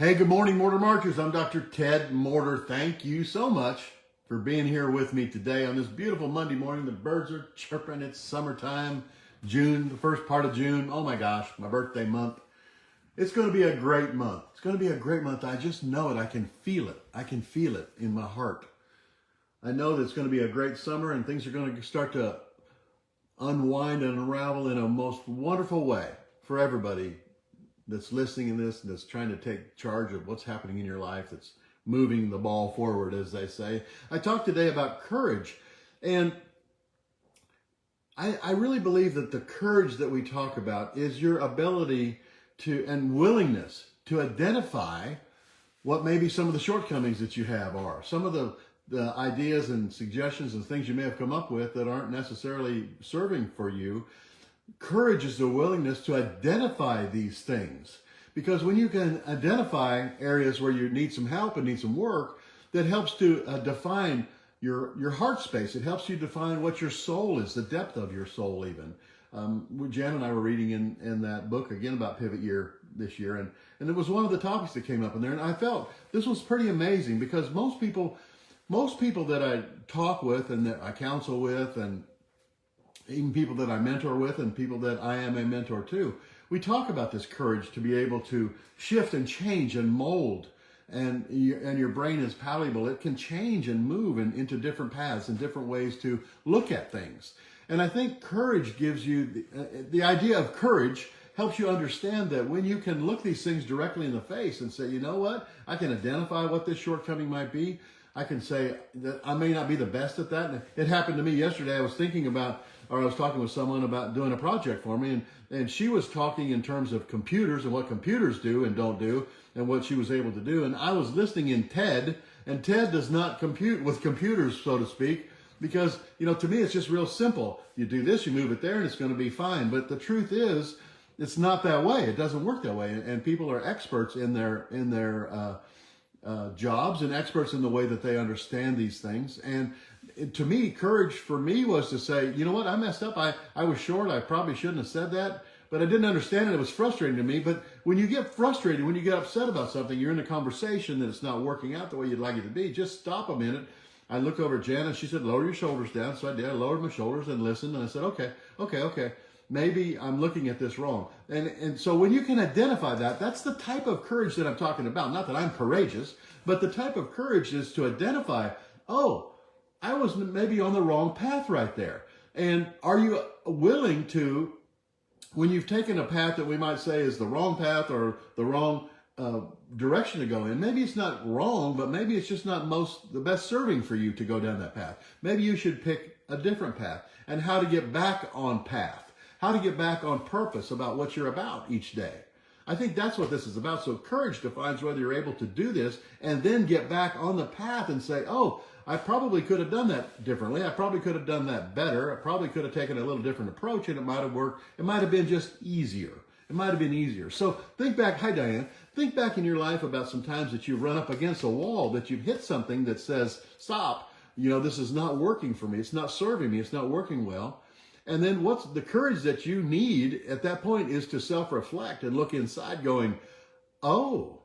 Hey, good morning, Morter Marchers. I'm Dr. Ted Morter. Thank you so much for being here with me today on this beautiful Monday morning. The birds are chirping. It's summertime, June, the first part of June. Oh my gosh, my birthday month. It's going to be a great month. It's going to be a great month. I just know it. I can feel it. I can feel it in my heart. I know that it's going to be a great summer and things are going to start to unwind and unravel in a most wonderful way for everybody that's listening in this, that's trying to take charge of what's happening in your life, that's moving the ball forward, as they say. I talked today about courage, and I really believe that the courage that we talk about is your ability to and willingness to identify what maybe some of the shortcomings that you have are, some of the ideas and suggestions and things you may have come up with that aren't necessarily serving for you. Courage is the willingness to identify these things, because when you can identify areas where you need some help and need some work, that helps to define your heart space. It helps you define what your soul is, the depth of your soul even. Jan and I were reading in that book again about Pivot Year this year, and it was one of the topics that came up in there, and I felt this was pretty amazing because most people that I talk with and that I counsel with, and even people that I mentor with and people that I am a mentor to, we talk about this courage to be able to shift and change and mold, and your brain is malleable. It can change and move into different paths and different ways to look at things. And I think courage gives you, the idea of courage helps you understand that when you can look these things directly in the face and say, you know what, I can identify what this shortcoming might be. I can say that I may not be the best at that. And it happened to me yesterday. I was talking with someone about doing a project for me, and she was talking in terms of computers and what computers do and don't do and what she was able to do. And I was listening in TED, and TED does not compute with computers, so to speak, because, to me, it's just real simple. You do this, you move it there, and it's going to be fine. But the truth is, it's not that way. It doesn't work that way. And people are experts in their jobs and experts in the way that they understand these things. And to me, courage for me was to say, you know what, I messed up. I was short. I probably shouldn't have said that, but I didn't understand it. It was frustrating to me. But when you get frustrated, when you get upset about something, you're in a conversation that it's not working out the way you'd like it to be, just stop a minute. I looked over at Jan and she said, lower your shoulders down. So I did. I lowered my shoulders and listened. And I said, okay. Maybe I'm looking at this wrong. And so when you can identify that, that's the type of courage that I'm talking about. Not that I'm courageous, but the type of courage is to identify, oh, I was maybe on the wrong path right there. And are you willing to, when you've taken a path that we might say is the wrong path or the wrong direction to go in, maybe it's not wrong, but maybe it's just not the best serving for you to go down that path. Maybe you should pick a different path, and how to get back on path. How to get back on purpose about what you're about each day. I think that's what this is about. So courage defines whether you're able to do this and then get back on the path and say, oh, I probably could have done that differently. I probably could have done that better. I probably could have taken a little different approach and it might have worked. It might have been just easier. It might have been easier. So think back. Hi, Diane. Think back in your life about some times that you've run up against a wall, that you've hit something that says, stop, this is not working for me. It's not serving me. It's not working well. And then what's the courage that you need at that point is to self-reflect and look inside going, oh,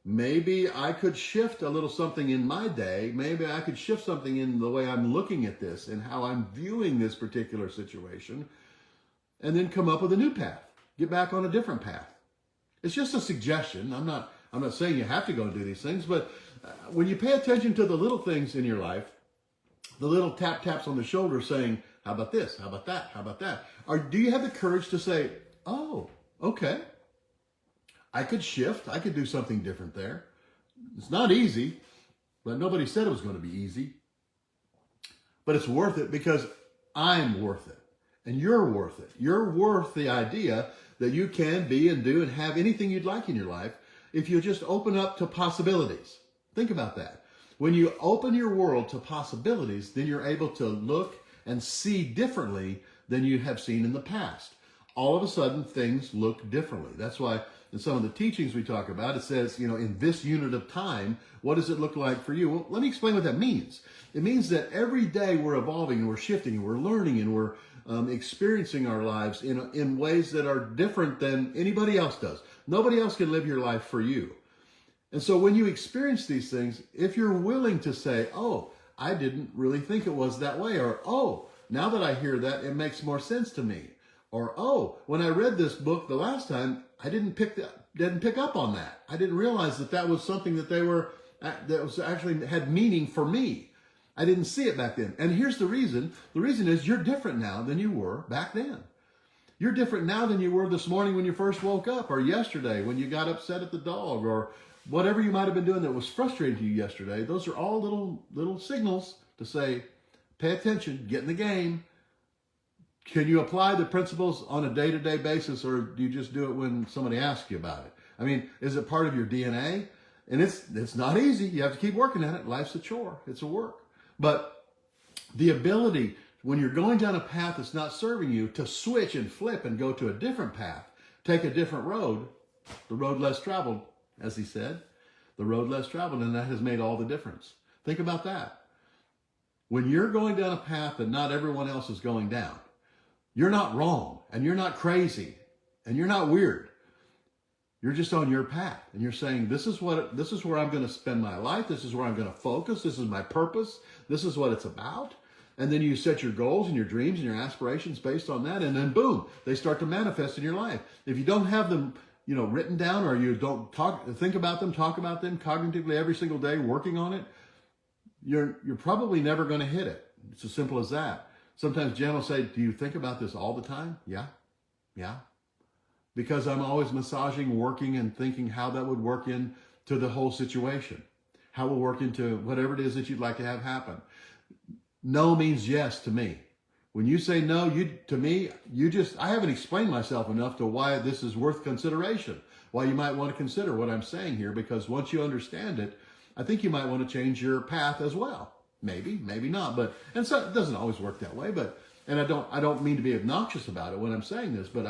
maybe I could shift a little something in my day. Maybe I could shift something in the way I'm looking at this and how I'm viewing this particular situation, and then come up with a new path. Get back on a different path. It's just a suggestion. I'm not saying you have to go and do these things, but when you pay attention to the little things in your life, the little taps on the shoulder saying, how about this? How about that? How about that? Or do you have the courage to say, oh, okay, I could shift. I could do something different there. It's not easy, but nobody said it was going to be easy. But it's worth it because I'm worth it. And you're worth it. You're worth the idea that you can be and do and have anything you'd like in your life if you just open up to possibilities. Think about that. When you open your world to possibilities, then you're able to look and see differently than you have seen in the past. All of a sudden, things look differently. That's why in some of the teachings we talk about, it says, in this unit of time, what does it look like for you? Well, let me explain what that means. It means that every day we're evolving and we're shifting and we're learning and we're experiencing our lives in ways that are different than anybody else does. Nobody else can live your life for you. And so when you experience these things, if you're willing to say, oh, I didn't really think it was that way, or oh, now that I hear that, it makes more sense to me. Or oh, when I read this book the last time, I didn't pick up on that. I didn't realize that that was something that that was actually had meaning for me. I didn't see it back then. And here's the reason. The reason is you're different now than you were back then. You're different now than you were this morning when you first woke up, or yesterday when you got upset at the dog, or whatever you might have been doing that was frustrating to you yesterday. Those are all little signals to say, pay attention, get in the game. Can you apply the principles on a day-to-day basis, or do you just do it when somebody asks you about it? I mean, is it part of your DNA? And it's not easy. You have to keep working at it. Life's a chore. It's a work. But the ability, when you're going down a path that's not serving you, to switch and flip and go to a different path, take a different road, the road less traveled, as he said, the road less traveled, and that has made all the difference. Think about that. When you're going down a path that not everyone else is going down, you're not wrong, and you're not crazy, and you're not weird. You're just on your path, and you're saying, this is where I'm going to spend my life. This is where I'm going to focus. This is my purpose. This is what it's about. And then you set your goals and your dreams and your aspirations based on that, and then boom, they start to manifest in your life. If you don't have them, written down, or you don't think about them, talk about them cognitively every single day, working on it, you're probably never going to hit it. It's as simple as that. Sometimes Jen will say, do you think about this all the time? Yeah. Because I'm always massaging, working, and thinking how that would work into the whole situation. How it will work into whatever it is that you'd like to have happen. No means yes to me. When you say no, I haven't explained myself enough to why this is worth consideration. Why you might want to consider what I'm saying here, because once you understand it, I think you might want to change your path as well. Maybe not, and so it doesn't always work that way, and I don't mean to be obnoxious about it when I'm saying this, but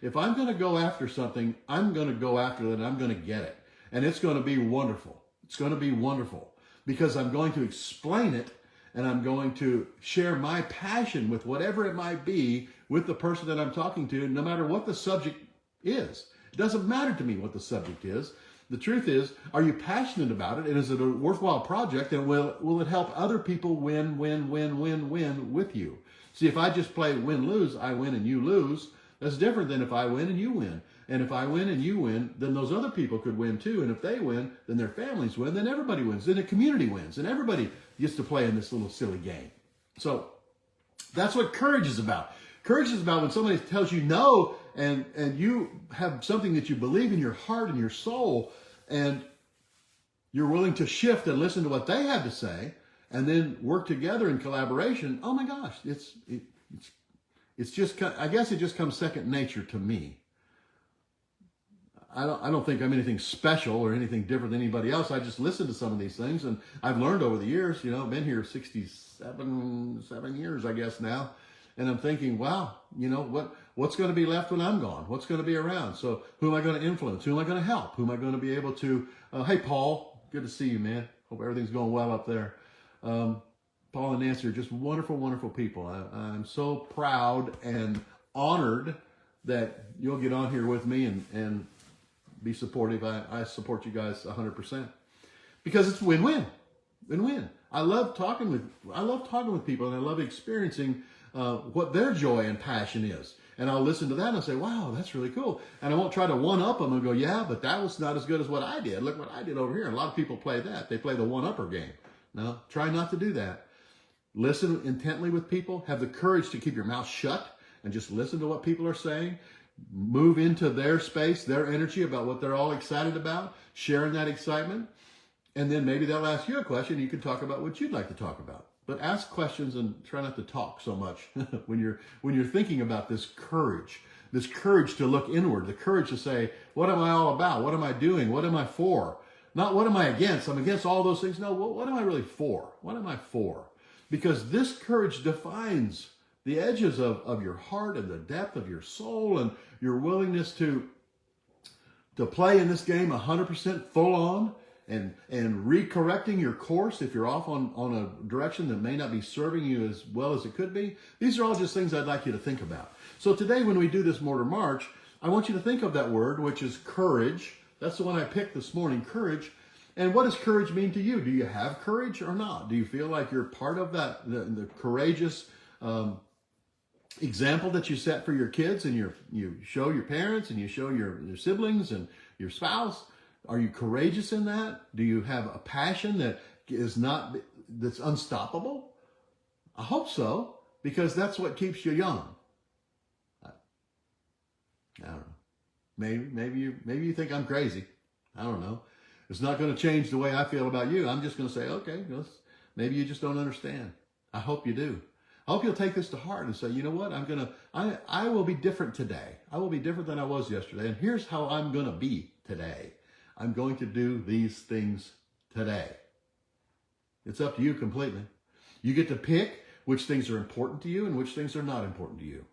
if I'm going to go after something, I'm going to go after it and I'm going to get it. And it's going to be wonderful. It's going to be wonderful because I'm going to explain it, and I'm going to share my passion with whatever it might be with the person that I'm talking to, no matter what the subject is. It doesn't matter to me what the subject is. The truth is, are you passionate about it? And is it a worthwhile project? And will it help other people win with you? See, if I just play win-lose, I win and you lose, that's different than if I win and you win. And if I win and you win, then those other people could win too. And if they win, then their families win, then everybody wins, then the community wins, and everybody gets to play in this little silly game. So that's what courage is about. Courage is about when somebody tells you no, and you have something that you believe in your heart and your soul, and you're willing to shift and listen to what they have to say, and then work together in collaboration. Oh my gosh, it's just, I guess it just comes second nature to me. I don't think I'm anything special or anything different than anybody else. I just listen to some of these things, and I've learned over the years. I've been here 7 years, I guess now, and I'm thinking, wow, what's going to be left when I'm gone? What's going to be around? So who am I going to influence? Who am I going to help? Who am I going to be able to? Hey, Paul, good to see you, man. Hope everything's going well up there. Paul and Nancy are just wonderful, wonderful people. I'm so proud and honored that you'll get on here with me and be supportive. I support you guys 100% because it's win-win, win-win. I love talking with people, and I love experiencing what their joy and passion is. And I'll listen to that and I'll say, wow, that's really cool. And I won't try to one-up them and go, yeah, but that was not as good as what I did. Look what I did over here. And a lot of people play that. They play the one-upper game. No, try not to do that. Listen intently with people. Have the courage to keep your mouth shut and just listen to what people are saying. Move into their space, their energy about what they're all excited about, sharing that excitement. And then maybe they'll ask you a question. You can talk about what you'd like to talk about. But ask questions and try not to talk so much when you're thinking about this courage to look inward, the courage to say, what am I all about? What am I doing? What am I for? Not what am I against? I'm against all those things. No, what am I really for? What am I for? Because this courage defines the edges of your heart and the depth of your soul and your willingness to play in this game 100% full on and recorrecting your course if you're off on a direction that may not be serving you as well as it could be. These are all just things I'd like you to think about. So today when we do this Morter March, I want you to think of that word, which is courage. That's the one I picked this morning, courage. And what does courage mean to you? Do you have courage or not? Do you feel like you're part of that, the courageous example that you set for your kids, and you show your parents and you show your siblings and your spouse? Are you courageous in that? Do you have a passion that's unstoppable? I hope so, because that's what keeps you young. I don't know. Maybe you think I'm crazy. I don't know. It's not going to change the way I feel about you. I'm just going to say, okay, maybe you just don't understand. I hope you do. I hope you'll take this to heart and say, you know what? I will be different today. I will be different than I was yesterday. And here's how I'm going to be today. I'm going to do these things today. It's up to you completely. You get to pick which things are important to you and which things are not important to you.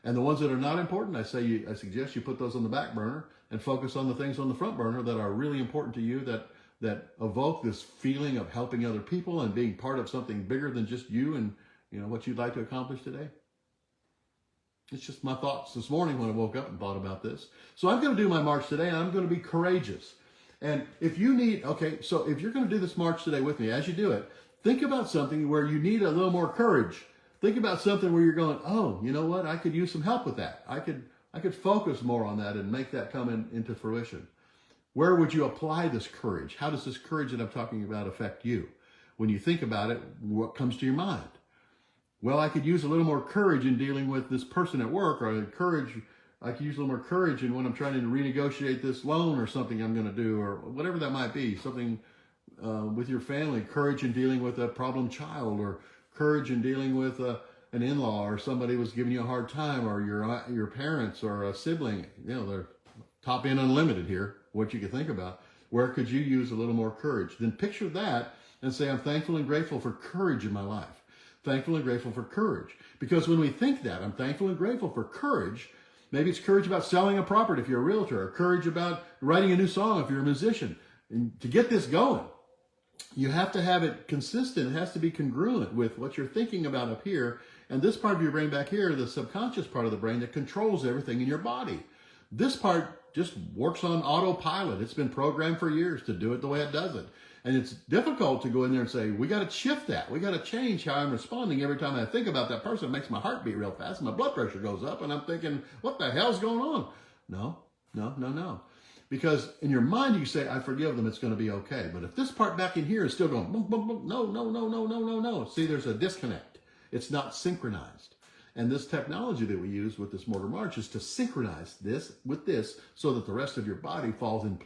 And the ones that are not important, I suggest you put those on the back burner and focus on the things on the front burner that are really important to you, that evoke this feeling of helping other people and being part of something bigger than just you and what you'd like to accomplish today. It's just my thoughts this morning when I woke up and thought about this. So I'm going to do my march today, and I'm going to be courageous. And if you're going to do this march today with me, as you do it, think about something where you need a little more courage. Think about something where you're going, oh, you know what? I could use some help with that. I could focus more on that and make that come into fruition. Where would you apply this courage? How does this courage that I'm talking about affect you? When you think about it, what comes to your mind? Well, I could use a little more courage in dealing with this person at work, or I could use a little more courage in when I'm trying to renegotiate this loan or something I'm going to do, or whatever that might be, something with your family, courage in dealing with a problem child, or courage in dealing with an in-law, or somebody was giving you a hard time, or your parents, or a sibling. They're top end unlimited here, what you could think about. Where could you use a little more courage? Then picture that and say, I'm thankful and grateful for courage in my life. Thankful and grateful for courage. Because when we think that, I'm thankful and grateful for courage, maybe it's courage about selling a property if you're a realtor, or courage about writing a new song if you're a musician. And to get this going, you have to have it consistent. It has to be congruent with what you're thinking about up here. And this part of your brain back here, the subconscious part of the brain that controls everything in your body. This part just works on autopilot. It's been programmed for years to do it the way it does it. And it's difficult to go in there and say, we got to shift that. We got to change how I'm responding every time I think about that person. It makes my heart beat real fast and my blood pressure goes up. And I'm thinking, what the hell's going on? No. Because in your mind, you say, I forgive them. It's going to be okay. But if this part back in here is still going, boom, boom, boom, no. See, there's a disconnect. It's not synchronized. And this technology that we use with this Morter March is to synchronize this with this so that the rest of your body falls in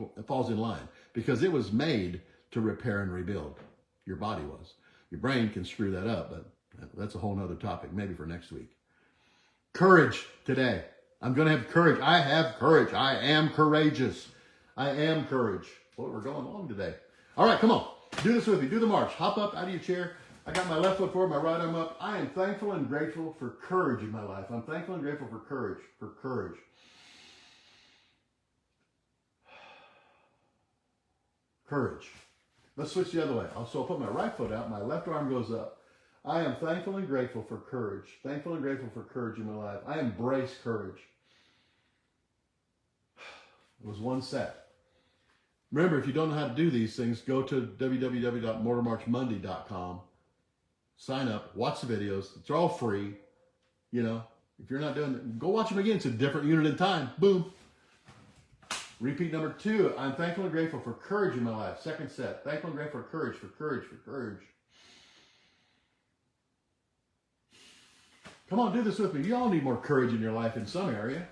line. Because it was made to repair and rebuild. Your body was. Your brain can screw that up, but that's a whole nother topic, maybe for next week. Courage today. I'm going to have courage. I have courage. I am courageous. I am courage. Boy, we're going long today. All right, come on. Do this with me. Do the march. Hop up out of your chair. I got my left foot forward, my right arm up. I am thankful and grateful for courage in my life. I'm thankful and grateful for courage. Courage. Let's switch the other way. So I'll put my right foot out. My left arm goes up. I am thankful and grateful for courage. Thankful and grateful for courage in my life. I embrace courage. It was one set. Remember, if you don't know how to do these things, go to www.mortermarchmonday.com. Sign up. Watch the videos. It's all free. If you're not doing it, go watch them again. It's a different unit in time. Boom. Repeat number 2. I'm thankful and grateful for courage in my life. Second set. Thankful and grateful for courage. Come on, do this with me. You all need more courage in your life in some area.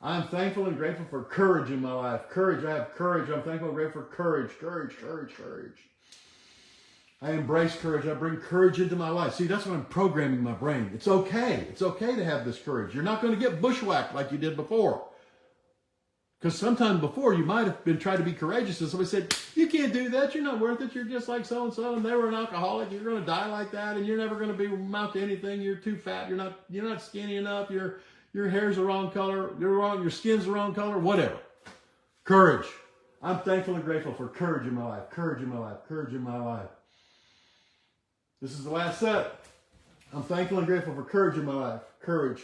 I'm thankful and grateful for courage in my life. Courage. I have courage. I'm thankful and grateful for courage. I embrace courage. I bring courage into my life. See, that's what I'm programming my brain. It's okay. It's okay to have this courage. You're not going to get bushwhacked like you did before. Because sometime before you might have been trying to be courageous and somebody said, you can't do that. You're not worth it. You're just like so-and-so and they were an alcoholic. You're going to die like that and you're never going to amount to anything. You're too fat. You're not skinny enough. Your hair's the wrong color. Your skin's the wrong color. Whatever. Courage. I'm thankful and grateful for courage in my life. This is the last set. I'm thankful and grateful for courage in my life. Courage.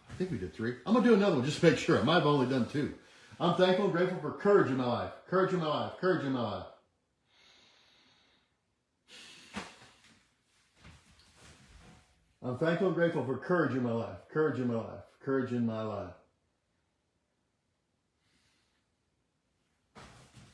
I think we did 3. I'm going to do another one just to make sure. I might have only done 2. I'm thankful and grateful for courage in my life. Courage in my life. Courage in my life. I'm thankful and grateful for courage in my life. Courage in my life. Courage in my life.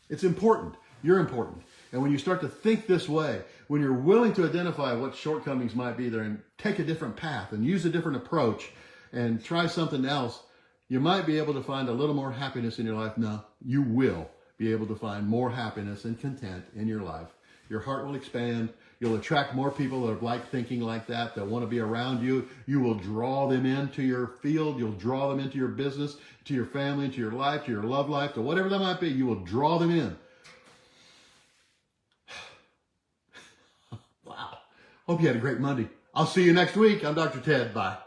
It's important. You're important. And when you start to think this way, when you're willing to identify what shortcomings might be there and take a different path and use a different approach and try something else, you might be able to find a little more happiness in your life. No, you will be able to find more happiness and content in your life. Your heart will expand. You'll attract more people that are like thinking like that want to be around you. You will draw them into your field. You'll draw them into your business, to your family, to your life, to your love life, to whatever that might be. You will draw them in. Wow. Hope you had a great Monday. I'll see you next week. I'm Dr. Ted. Bye.